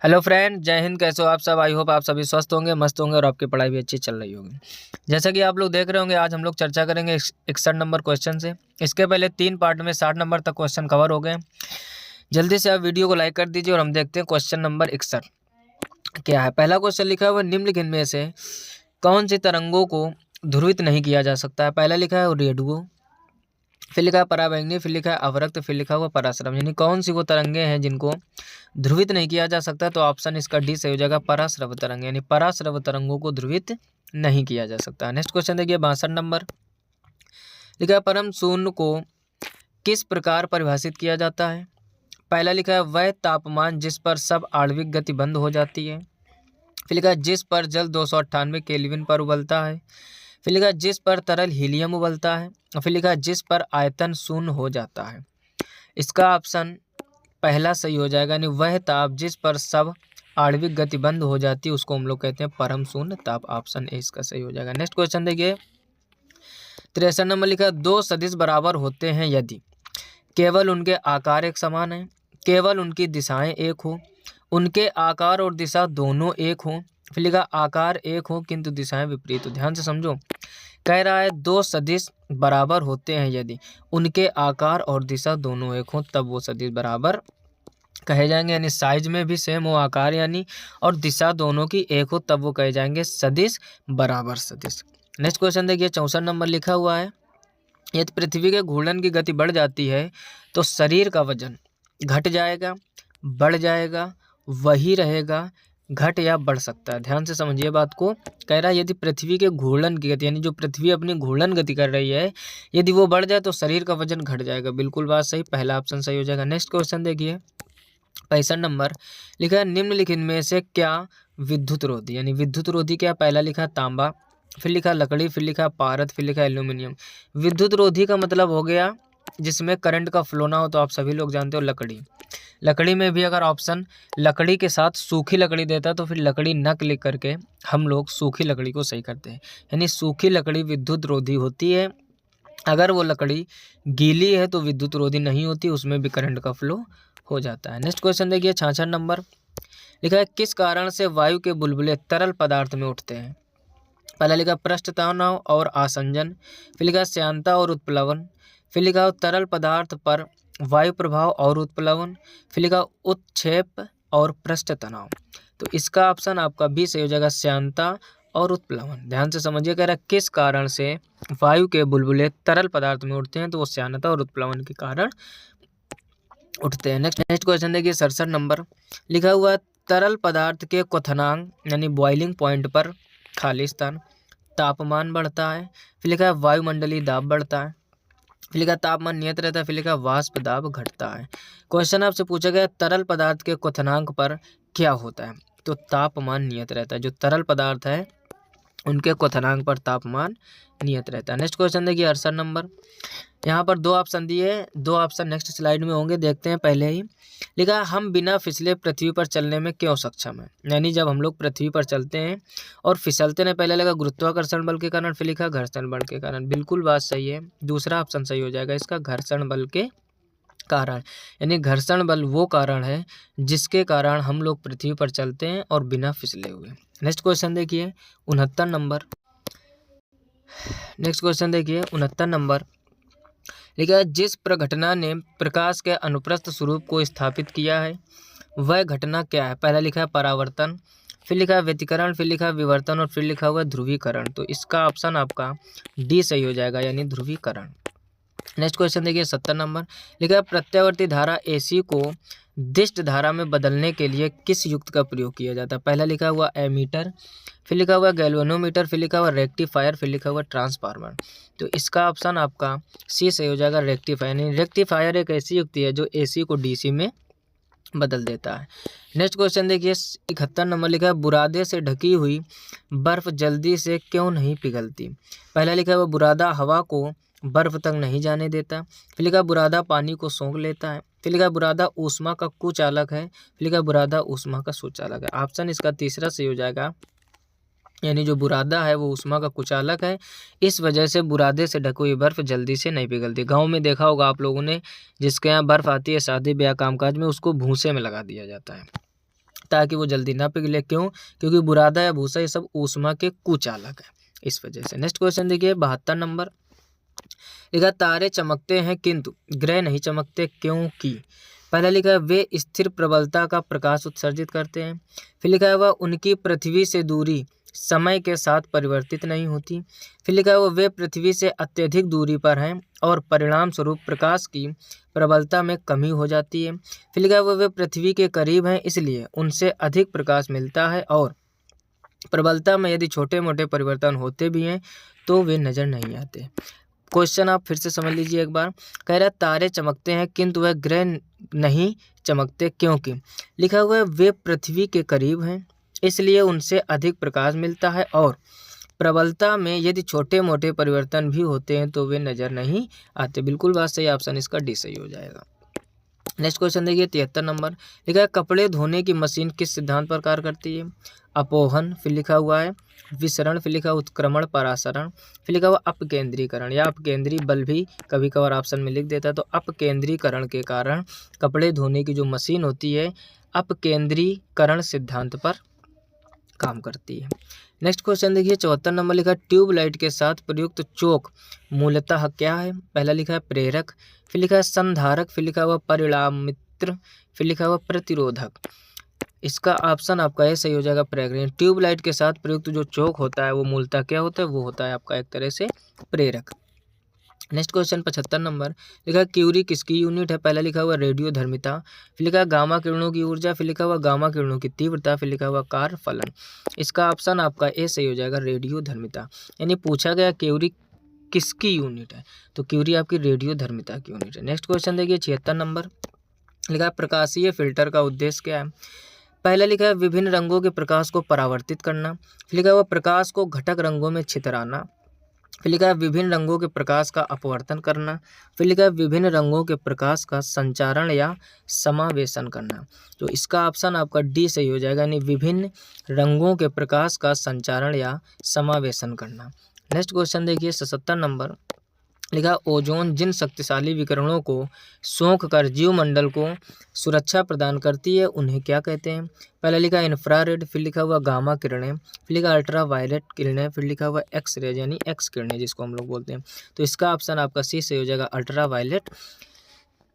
Hello friend, जय हिंद। कैसे हो आप सब? आई होप आप सभी स्वस्थ होंगे, मस्त होंगे और आपकी पढ़ाई भी अच्छी चल रही होगी। जैसा कि आप लोग देख रहे होंगे, आज हम लोग चर्चा करेंगे 61 नंबर क्वेश्चन से। इसके पहले 3 पार्ट में 60 नंबर तक क्वेश्चन कवर हो गए। जल्दी से आप वीडियो को लाइक कर दीजिए और हम देखते हैं क्वेश्चन नंबर 61 क्या है। पहला क्वेश्चन लिखा हुआ निम्नलिखित में से कौन सी तरंगों को ध्रुवित नहीं किया जा सकता है। पहला लिखा है रेडियो, फिर लिखा है पराबैंगनी, फिर लिखा है अवरक्त, फिर लिखा हुआ पराश्रम। यानी कौन सी वो तरंगे हैं जिनको ध्रुवित नहीं किया जा सकता। तो ऑप्शन इसका डी सही हो जाएगा, पराश्रव तरंग। यानी पराश्रव तरंगों को ध्रुवित नहीं किया जा सकता। नेक्स्ट क्वेश्चन देखिए 62 नंबर लिखा है परम शून्य को किस प्रकार परिभाषित किया जाता है। पहला लिखा है वह तापमान जिस पर सब आणविक गति बंद हो जाती है। फिर लिखा है जिस पर जल 298 केल्विन पर उबलता है। फिर लिखा है जिस पर तरल हीलियम उबलता है। और फिर लिखा है जिस पर आयतन शून्य हो जाता है। इसका ऑप्शन पहला सही हो जाएगा, यानी वह ताप जिस पर सब आणविक गति बंद हो जाती है उसको हम लोग कहते हैं परम शून्य ताप। ऑप्शन ए इसका सही हो जाएगा। नेक्स्ट क्वेश्चन देखिए 63 नंबर लिखा है दो सदिश बराबर होते हैं यदि केवल उनके आकार एक समान है, केवल उनकी दिशाएं एक हो, उनके आकार और दिशा दोनों एक हो। फिर लिखा आकार एक हो किंतु दिशाएं विपरीत हो। ध्यान से समझो, कह रहा है दो सदिश बराबर होते हैं यदि उनके आकार और दिशा दोनों एक हो, तब वो सदिश बराबर कहे जाएंगे। यानी साइज में भी सेम हो, आकार यानी और दिशा दोनों की एक हो, तब वो कहे जाएंगे सदिश बराबर सदिश। नेक्स्ट क्वेश्चन देखिए 64 नंबर लिखा हुआ है यदि पृथ्वी के घूर्णन की गति बढ़ जाती है तो शरीर का वजन घट जाएगा, बढ़ जाएगा, वही रहेगा, घट या बढ़ सकता है। ध्यान से समझिए बात को। कह रहा है यदि पृथ्वी के घूर्णन की गति यानी जो पृथ्वी अपनी घूर्णन गति कर रही है यदि वो बढ़ जाए तो शरीर का वजन घट जाएगा। बिल्कुल बात सही, पहला ऑप्शन सही हो जाएगा। नेक्स्ट क्वेश्चन देखिए 65 नंबर लिखा है निम्नलिखित में से क्या विद्युत रोधी। यानी विद्युत रोधी क्या? पहला लिखा तांबा, फिर लिखा लकड़ी, फिर लिखा पारद, फिर लिखा एल्यूमिनियम। विद्युत रोधी का मतलब हो गया जिसमें करंट का फ्लो ना हो, तो आप सभी लोग जानते हो लकड़ी। लकड़ी में भी अगर ऑप्शन लकड़ी के साथ सूखी लकड़ी देता तो फिर लकड़ी न क्लिक करके हम लोग सूखी लकड़ी को सही करते हैं। यानी सूखी लकड़ी विद्युत रोधी होती है। अगर वो लकड़ी गीली है तो विद्युत रोधी नहीं होती, उसमें भी करंट का फ्लो हो जाता है। नेक्स्ट क्वेश्चन देखिए 66 नंबर लिखा है किस कारण से वायु के बुलबुले तरल पदार्थ में उठते हैं। पहला लिखा पृष्ठ तनाव और आसंजन, फिर लिखा श्यानता और उत्प्लवन, फिर लिखा तरल पदार्थ पर वायु प्रभाव और उत्प्लवन, फिर लिखा उत्क्षेप और पृष्ठ तनाव। तो इसका ऑप्शन आपका बी सही हो जाएगा, श्यानता और उत्प्लवन। ध्यान से समझिए, कह रहा किस कारण से वायु के बुलबुले तरल पदार्थ में उठते हैं, तो वो श्यानता और उत्प्लवन के कारण उठते हैं। नेक्स्ट क्वेश्चन देखिए 67 नंबर लिखा हुआ है तरल पदार्थ के क्वथनांक यानी बॉइलिंग पॉइंट पर खाली स्थान तापमान बढ़ता है। फिर लिखा है वायुमंडलीय दाब बढ़ता है, फिर लिखा तापमान नियत रहता है, फिर लिखा वाष्प दाब घटता है। क्वेश्चन आपसे पूछा गया तरल पदार्थ के क्वथनांक पर क्या होता है, तो तापमान नियत रहता है। जो तरल पदार्थ है उनके क्वथनांक पर तापमान नियत रहता है। नेक्स्ट क्वेश्चन देखिए 68 नंबर, यहाँ पर दो ऑप्शन दिए, दो ऑप्शन नेक्स्ट स्लाइड में होंगे, देखते हैं। पहले ही लिखा हम बिना फिसले पृथ्वी पर चलने में क्यों सक्षम है। यानी जब हम लोग पृथ्वी पर चलते हैं और फिसलते हैं, पहले लगा गुरुत्वाकर्षण बल के कारण, फिर लिखा घर्षण बल के कारण। बिल्कुल बात सही है, दूसरा ऑप्शन सही हो जाएगा इसका, घर्षण बल के कारण। यानी घर्षण बल वो कारण है जिसके कारण हम लोग पृथ्वी पर चलते हैं और बिना फिसले हुए। नेक्स्ट क्वेश्चन देखिए 69 नंबर, नेक्स्ट क्वेश्चन देखिए 69 नंबर लिखा है जिस प्रघटना ने प्रकाश के अनुप्रस्थ स्वरूप को स्थापित किया है वह घटना क्या है। पहला लिखा है परावर्तन, फिर लिखा है व्यतिकरण, फिर लिखा है विवर्तन और फिर लिखा हुआ है ध्रुवीकरण। तो इसका ऑप्शन आपका डी सही हो जाएगा, यानी ध्रुवीकरण। नेक्स्ट क्वेश्चन देखिए 70 नंबर लिखा है प्रत्यावर्ती धारा AC को दिष्ट धारा में बदलने के लिए किस युक्त का प्रयोग किया जाता है। पहला लिखा हुआ एमीटर, फिर लिखा हुआ गैल्वेनोमीटर, फिर लिखा हुआ रेक्टिफायर, फिर लिखा हुआ ट्रांसफार्मर। तो इसका ऑप्शन आपका सी सही हो जाएगा, रेक्टिफायर। रेक्टिफायर एक ऐसी युक्ति है जो AC को DC में बदल देता है। नेक्स्ट क्वेश्चन देखिए 71 नंबर लिखा है बुरादे से ढकी हुई बर्फ जल्दी से क्यों नहीं पिघलती। पहला लिखा है बुरादा हवा को बर्फ तक नहीं जाने देता, फिर लिखा बुरादा पानी को सोख लेता है, फिर लिखा बुरादा ऊष्मा का कुचालक है, फिर लिखा बुरादा ऊष्मा का सुचालक है। ऑप्शन इसका तीसरा सही हो जाएगा, यानी जो बुरादा है वो ऊष्मा का कुचालक है, इस वजह से बुरादे से ढकी हुई बर्फ जल्दी से नहीं पिघलती। गांव में देखा होगा आप लोगों ने, जिसके यहाँ बर्फ आती है शादी ब्याह कामकाज में, उसको भूसे में लगा दिया जाता है ताकि वो जल्दी ना पिघले। क्यों? क्योंकि बुरादा या भूसा ये सब ऊष्मा के कुचालक है, इस वजह से। नेक्स्ट क्वेश्चन देखिए 72 नंबर, लिखा तारे चमकते हैं किंतु ग्रह नहीं चमकते क्योंकि। पहला लिखा है वे स्थिर प्रबलता का प्रकाश उत्सर्जित करते हैं। फिर लिखा है वह उनकी पृथ्वी से दूरी समय के साथ परिवर्तित नहीं होती। फिर लिखा है वे पृथ्वी से अत्यधिक दूरी पर हैं और परिणाम स्वरूप प्रकाश की प्रबलता में कमी हो जाती है। फिर लिखा है वे पृथ्वी के करीब हैं इसलिए उनसे अधिक प्रकाश मिलता है और प्रबलता में यदि छोटे मोटे परिवर्तन होते भी हैं तो वे नजर नहीं आते। क्वेश्चन आप फिर से समझ लीजिए एक बार। कह रहा है तारे चमकते हैं किंतु वह ग्रह नहीं चमकते क्योंकि। लिखा हुआ है वे पृथ्वी के करीब हैं इसलिए उनसे अधिक प्रकाश मिलता है और प्रबलता में यदि छोटे मोटे परिवर्तन भी होते हैं तो वे नजर नहीं आते। बिल्कुल बात सही, ऑप्शन इसका डी सही हो जाएगा। नेक्स्ट क्वेश्चन देखिए 73 नंबर, लिखा है कपड़े धोने की मशीन किस सिद्धांत पर कार्य करती है। अपोहन, फिर लिखा हुआ है विसरण, फिर लिखा उत्क्रमण परासरण, फिर लिखा हुआ अपकेंद्रीकरण या अपकेंद्री बल भी कभी कभार ऑप्शन में लिख देता है। तो अपकेंद्रीकरण के कारण कपड़े धोने की जो मशीन होती है अपकेंद्रीकरण सिद्धांत पर काम करती है। नेक्स्ट क्वेश्चन देखिए 74 नंबर, लिखा ट्यूबलाइट के साथ प्रयुक्त चोक मूलतः क्या है। पहला लिखा है प्रेरक, फिर लिखा है संधारक, फिर लिखा हुआ परिणामित्र, फिर लिखा हुआ प्रतिरोधक। इसका ऑप्शन आपका ये सही हो जाएगा प्रेरक। ट्यूबलाइट के साथ प्रयुक्त जो चोक होता है वो मूलतः क्या होता है, वो होता है आपका एक तरह से प्रेरक। नेक्स्ट क्वेश्चन 75 नंबर, लिखा क्यूरी किसकी यूनिट है। पहला लिखा हुआ रेडियो धर्मिता, फिर लिखा गामा किरणों की ऊर्जा, फिर लिखा हुआ गामा किरणों की तीव्रता, फिर लिखा हुआ कार्य फलन। इसका ऑप्शन आपका ए सही हो जाएगा रेडियो धर्मिता। यानी पूछा गया क्यूरी किसकी यूनिट है, तो क्यूरी आपकी रेडियो धर्मिता की यूनिट है। नेक्स्ट क्वेश्चन देखिए 76 नंबर, लिखा प्रकाशीय फिल्टर का उद्देश्य क्या है। पहला लिखा है विभिन्न रंगों के प्रकाश को परावर्तित करना, फिर लिखा हुआ प्रकाश को घटक रंगों में छितराना, फिर लिखा है विभिन्न रंगों के प्रकाश का अपवर्तन करना, फिर लिखा है विभिन्न रंगों के प्रकाश का संचारण या समावेशन करना। तो इसका ऑप्शन आपका डी सही हो जाएगा, यानी विभिन्न रंगों के प्रकाश का संचारण या समावेशन करना। नेक्स्ट क्वेश्चन देखिए 77 नंबर, लिखा ओजोन जिन शक्तिशाली विकिरणों को सोख कर जीवमंडल को सुरक्षा प्रदान करती है उन्हें क्या कहते हैं। पहला लिखा इंफ्रारेड, फिर लिखा हुआ गामा किरणें, फिर लिखा अल्ट्रा वायलेट किरणें, फिर लिखा हुआ एक्स रेज यानी एक्स किरणें जिसको हम लोग बोलते हैं। तो इसका ऑप्शन आपका सी से हो जाएगा अल्ट्रा वायलेट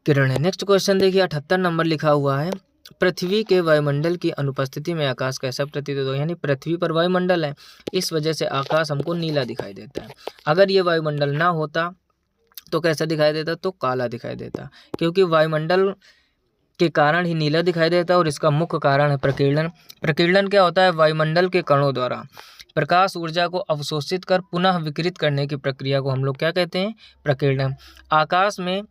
किरणें। नेक्स्ट क्वेश्चन देखिए 78 नंबर, लिखा हुआ है पृथ्वी के वायुमंडल की अनुपस्थिति में आकाश कैसा प्रतीत होता है। यानी पृथ्वी पर वायुमंडल है इस वजह से आकाश हमको नीला दिखाई देता है। अगर ये वायुमंडल ना होता तो कैसा दिखाई देता, तो काला दिखाई देता, क्योंकि वायुमंडल के कारण ही नीला दिखाई देता है और इसका मुख्य कारण है प्रकीर्णन। प्रकीर्णन क्या होता है, वायुमंडल के कणों द्वारा प्रकाश ऊर्जा को अवशोषित कर पुनः विकिरित करने की प्रक्रिया को हम लोग क्या कहते हैं, प्रकीर्णन। आकाश में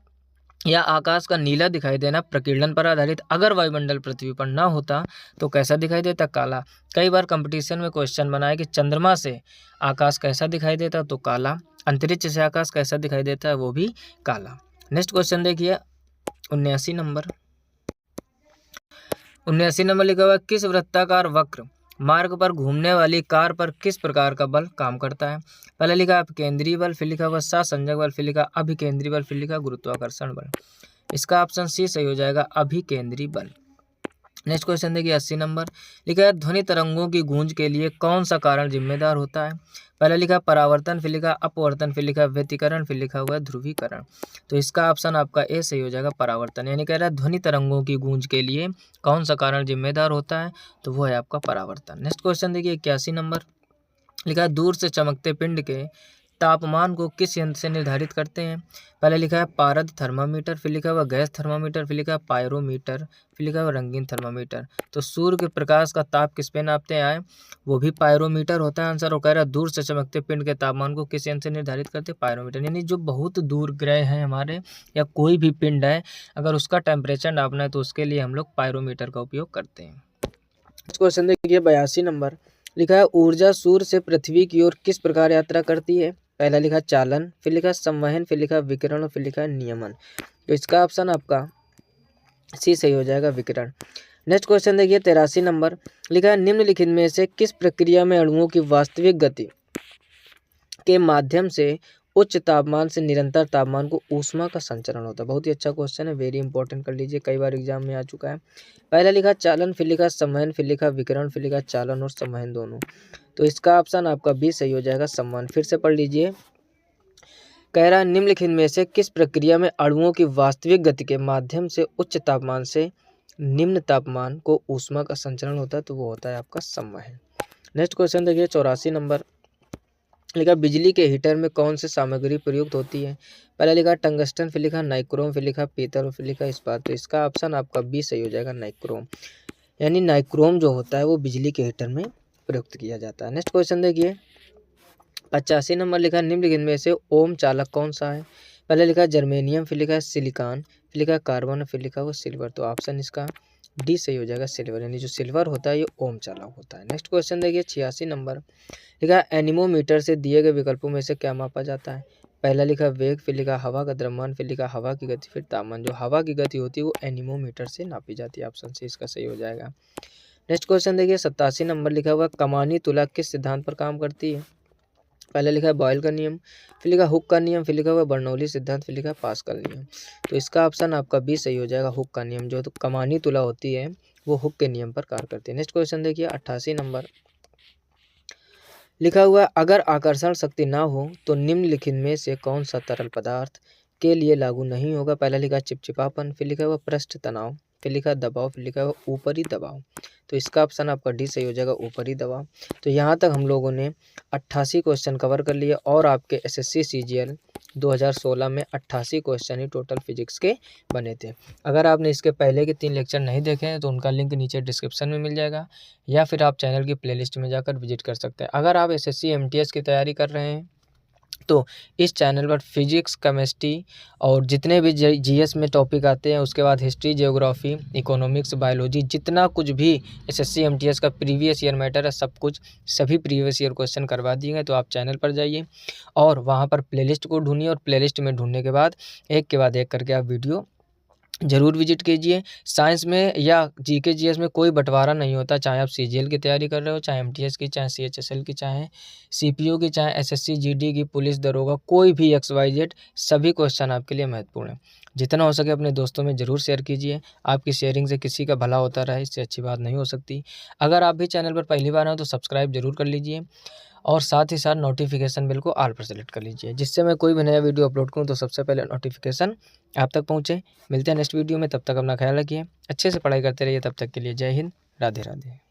या आकाश का नीला दिखाई देना प्रकीर्णन पर आधारित। अगर वायुमंडल पृथ्वी पर ना होता तो कैसा दिखाई देता, काला। कई बार कंपटीशन में क्वेश्चन बना है कि चंद्रमा से आकाश कैसा दिखाई देता, तो काला। अंतरिक्ष से आकाश कैसा दिखाई देता है, वो भी काला। नेक्स्ट क्वेश्चन देखिए 79 नंबर, 79 नंबर लिखा हुआ किस वृत्ताकार वक्र मार्ग पर घूमने वाली कार पर किस प्रकार का बल काम करता है। पहला लिखा अपकेंद्रीय बल, फिर लिखा हुआ सहसंजक बल, फिर लिखा अभिकेंद्रीय बल, फिर लिखा गुरुत्वाकर्षण बल। इसका ऑप्शन सी सही हो जाएगा अभिकेंद्रीय बल। नेक्स्ट क्वेश्चन देखिए 80 नंबर, लिखा है ध्वनि तरंगों की गूंज के लिए कौन सा कारण जिम्मेदार होता है। पहला लिखा परावर्तन, फिर लिखा अपवर्तन, फिर लिखा व्यतिकरण, फिर लिखा हुआ ध्रुवीकरण। तो इसका ऑप्शन आपका ए सही हो जाएगा परावर्तन। यानी कह रहा है ध्वनि तरंगों की गूंज के लिए कौन सा कारण जिम्मेदार होता है, तो वो है आपका परावर्तन। नेक्स्ट क्वेश्चन देखिए 81 नंबर, लिखा है दूर से चमकते पिंड के तापमान को किस यंत्र से निर्धारित करते हैं। पहले लिखा है पारद थर्मामीटर, फिर लिखा हुआ गैस थर्मामीटर, फिर लिखा है पायरोमीटर, फिर लिखा हुआ रंगीन थर्मामीटर। तो सूर्य के प्रकाश का ताप किस पे नापते हैं, वो भी पायरोमीटर होता है आंसर। और कह रहा है दूर से चमकते पिंड के तापमान को किस यंत्र से निर्धारित करते हैं, पायरोमीटर। यानी जो बहुत दूर ग्रह हैं हमारे या कोई भी पिंड है, अगर उसका टेम्परेचर नापना है तो उसके लिए हम लोग पायरोमीटर का उपयोग करते हैं। क्वेश्चन देखिए 82 नंबर, लिखा है ऊर्जा सूर्य से पृथ्वी की ओर किस प्रकार यात्रा करती है। पहला लिखा चालन, फिर लिखा संवहन, फिर लिखा विकिरण और फिर लिखा नियमन। तो इसका ऑप्शन आपका सी सही हो जाएगा विकिरण। नेक्स्ट क्वेश्चन देखिए 83 नंबर, लिखा है निम्नलिखित में से किस प्रक्रिया में अणुओं की वास्तविक गति के माध्यम से उच्च तापमान से निरंतर तापमान को ऊष्मा का संचरण होता है। बहुत ही अच्छा क्वेश्चन है, वेरी इंपॉर्टेंट कर लीजिए, कई बार एग्जाम में आ चुका है। पहला लिखा चालन, फिर लिखा संवहन, फिर लिखा विकिरण, फिर लिखा चालन और संवहन दोनों। तो इसका ऑप्शन आपका बी सही हो जाएगा, संवहन। फिर से पढ़ लीजिए, कह रहा है निम्नलिखित में से किस प्रक्रिया में अणुओं की वास्तविक गति के माध्यम से उच्च तापमान से निम्न तापमान को ऊष्मा का संचरण होता है, तो वो होता है आपका संवहन। नेक्स्ट क्वेश्चन देखिए 84 नंबर, लिखा बिजली के हीटर में कौन सी सामग्री प्रयुक्त होती है। पहले लिखा टंगस्टन, फिर लिखा नाइक्रोम, फिर लिखा पीतल और फिर लिखा इस्पात। तो इसका ऑप्शन आपका बी सही हो जाएगा, नाइक्रोम। यानी नाइक्रोम जो होता है वो बिजली के हीटर में प्रयुक्त किया जाता है। नेक्स्ट क्वेश्चन देखिए 85 नंबर, लिखा निम्नलिखित में से ओम चालक कौन सा है। पहले लिखा जर्मेनियम, फिर लिखा सिलिकॉन, फिर लिखा कार्बन, फिर लिखा वो सिल्वर। तो ऑप्शन इसका डी सही हो जाएगा, सिल्वर। यानी जो सिल्वर होता है ये ओम चालक होता है। नेक्स्ट क्वेश्चन देखिए 86 नंबर, लिखा एनीमोमीटर से दिए गए विकल्पों में से क्या मापा जाता है। पहला लिखा वेग, फिर लिखा हवा का द्रव्यमान, फिर लिखा हवा की गति, फिर तापमान। जो हवा की गति होती है वो एनीमोमीटर से नापी जाती है। ऑप्शन सी इसका सही हो जाएगा। नेक्स्ट क्वेश्चन देखिए 87 नंबर, लिखा हुआ कमानी तुला किस सिद्धांत पर काम करती है। पहले लिखा है बॉयल का नियम, फिर लिखा हुक का नियम, फिर लिखा हुआ बर्नौली सिद्धांत, फिर लिखा पास्कल नियम। तो इसका ऑप्शन आपका बी सही हो जाएगा, हुक का नियम। जो तो कमानी तुला होती है वो हुक के नियम पर कार्य करती है। नेक्स्ट क्वेश्चन देखिए 88 नंबर, लिखा हुआ अगर आकर्षण शक्ति ना हो तो निम्नलिखित में से कौन सा तरल पदार्थ के लिए लागू नहीं होगा। पहला लिखा चिपचिपापन, फिर लिखा हुआ पृष्ठ तनाव, फिर लिखा दबाव, फिर लिखा हुआ ऊपरी दबाव। तो इसका ऑप्शन आपका डी सही हो जाएगा, ऊपरी दबाव। तो यहाँ तक हम लोगों ने 88 क्वेश्चन कवर कर लिए और आपके एसएससी सीजीएल 2016 में 88 क्वेश्चन ही टोटल फिजिक्स के बने थे। अगर आपने इसके पहले के 3 लेक्चर नहीं देखे हैं तो उनका लिंक नीचे डिस्क्रिप्शन में मिल जाएगा, या फिर आप चैनल की प्लेलिस्ट में जाकर विजिट कर सकते हैं। अगर आप एसएससी एमटीएस की तैयारी कर रहे हैं तो इस चैनल पर फिजिक्स, केमिस्ट्री और जितने भी जीएस में टॉपिक आते हैं, उसके बाद हिस्ट्री, जियोग्राफी, इकोनॉमिक्स, बायोलॉजी, जितना कुछ भी एसएससी एमटीएस का प्रीवियस ईयर मैटर है, सब कुछ सभी प्रीवियस ईयर क्वेश्चन करवा दिए गए। तो आप चैनल पर जाइए और वहाँ पर प्लेलिस्ट को ढूंढिए और प्लेलिस्ट में ढूंढने के बाद एक के बाद एक करके आप वीडियो जरूर विजिट कीजिए। साइंस में या जीके जीएस में कोई बंटवारा नहीं होता, चाहे आप सीजीएल की तैयारी कर रहे हो, चाहे एमटीएस की, चाहे सीएचएसएल की, चाहे सीपीओ की, चाहे एसएससी जीडी की, पुलिस दरोगा, कोई भी XYZ, सभी क्वेश्चन आपके लिए महत्वपूर्ण है। जितना हो सके अपने दोस्तों में ज़रूर शेयर कीजिए, आपकी शेयरिंग से किसी का भला होता रहे, इससे अच्छी बात नहीं हो सकती। अगर आप भी चैनल पर पहली बार आए तो सब्सक्राइब जरूर कर लीजिए और साथ ही साथ नोटिफिकेशन बिल को ऑल पर सेलेक्ट कर लीजिए, जिससे मैं कोई भी नया वीडियो अपलोड करूं तो सबसे पहले नोटिफिकेशन आप तक पहुंचे। मिलते हैं नेक्स्ट वीडियो में, तब तक अपना ख्याल रखिए, अच्छे से पढ़ाई करते रहिए। तब तक के लिए जय हिंद, राधे राधे।